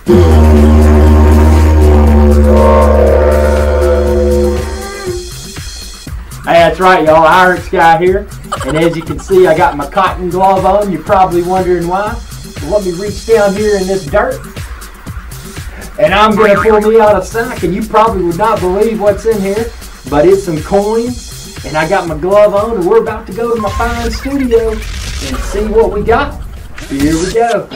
Hey, that's right, y'all. IRIX Guy here. And as you can see, I got my cotton glove on. You're probably wondering why. Well, let me reach down here in this dirt. And I'm going to pull me out a sack. And you probably would not believe what's in here. But it's some coins. And I got my glove on. And we're about to go to my fine studio and see what we got. Here we go.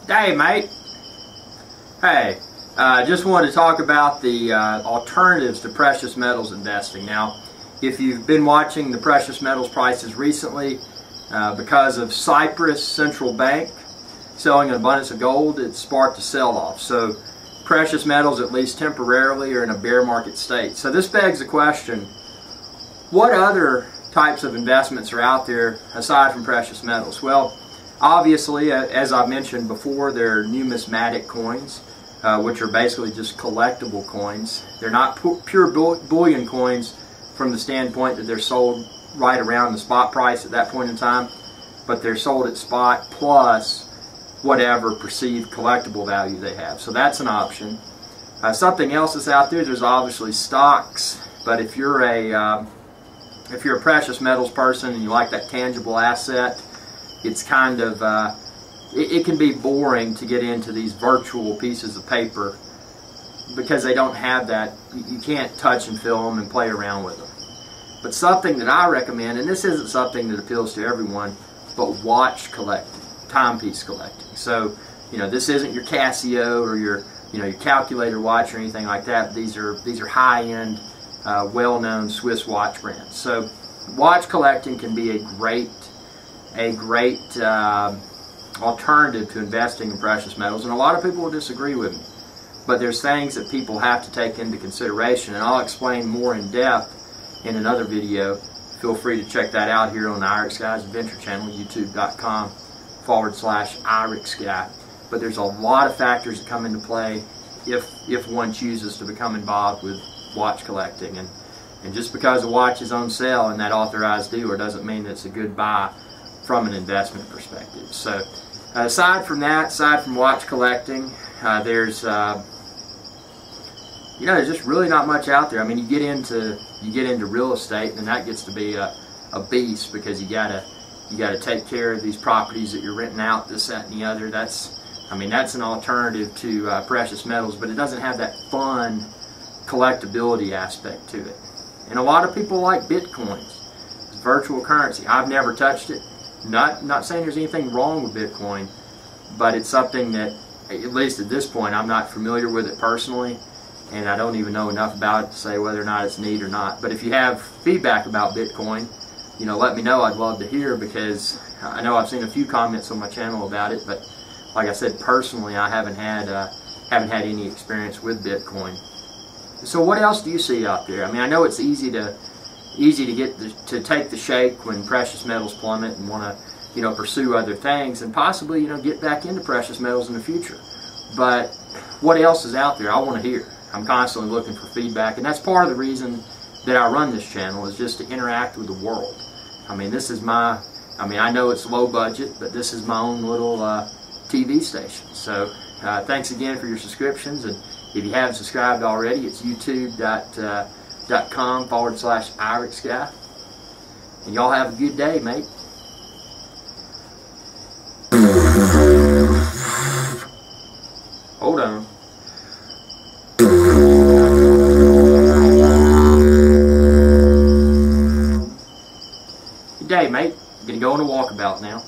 Hey, mate. Hey, just wanted to talk about the alternatives to precious metals investing. Now, if you've been watching the precious metals prices recently, because of Cyprus Central Bank selling an abundance of gold, it sparked a sell-off. So precious metals, at least temporarily, are in a bear market state. So this begs the question, what other types of investments are out there aside from precious metals? Well, obviously, as I mentioned before, there are numismatic coins, which are basically just collectible coins. They're not pure bullion coins from the standpoint that they're sold right around the spot price at that point in time, but they're sold at spot plus whatever perceived collectible value they have. So that's an option. Something else that's out there, there's obviously stocks, but if you're a precious metals person and you like that tangible asset, it's kind of, it can be boring to get into these virtual pieces of paper because they don't have that, you can't touch and feel them and play around with them. But something that I recommend, and this isn't something that appeals to everyone, but watch collecting, timepiece collecting. So, you know, this isn't your Casio or your calculator watch or anything like that. These are high-end, well-known Swiss watch brands. So, watch collecting can be a great alternative to investing in precious metals, and a lot of people will disagree with me. But there's things that people have to take into consideration, and I'll explain more in depth in another video. Feel free to check that out here on the IRIX Guy's Adventure channel, youtube.com/IRIX Guy. But there's a lot of factors that come into play if one chooses to become involved with watch collecting. And just because a watch is on sale in that authorized dealer doesn't mean that it's a good buy from an investment perspective. So aside from that, aside from watch collecting, there's there's just really not much out there. I mean, you get into real estate, and that gets to be a beast because you gotta take care of these properties that you're renting out, this, that, and the other. That's an alternative to precious metals, but it doesn't have that fun collectability aspect to it. And a lot of people like Bitcoins. It's virtual currency. I've never touched it. Not saying there's anything wrong with Bitcoin, but it's something that, at least at this point, I'm not familiar with it personally, and I don't even know enough about it to say whether or not it's neat or not. But if you have feedback about Bitcoin, let me know. I'd love to hear, because I know I've seen a few comments on my channel about it, but like I said, personally, I haven't had any experience with Bitcoin. So what else do you see out there? I mean, I know it's easy to take the shake when precious metals plummet and want to pursue other things and possibly get back into precious metals in the future. But what else is out there? I want to hear. I'm constantly looking for feedback, and that's part of the reason that I run this channel, is just to interact with the world. I mean, I know it's low budget, but this is my own little TV station. So thanks again for your subscriptions, and if you haven't subscribed already, it's youtube.com/IRIX Guy. And y'all have a good day, mate. Hold on. Good day, mate. I'm going to go on a walkabout now.